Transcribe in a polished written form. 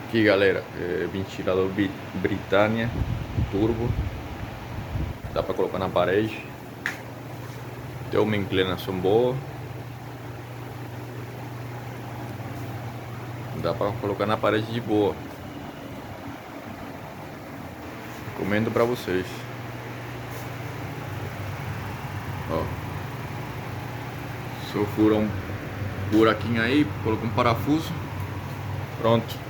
Aqui, galera, ventilador Britânia turbo, dá pra colocar na parede, tem uma inclinação boa, dá pra colocar na parede de boa. Recomendo pra vocês. Ó, só fura um buraquinho aí, coloca um parafuso, pronto.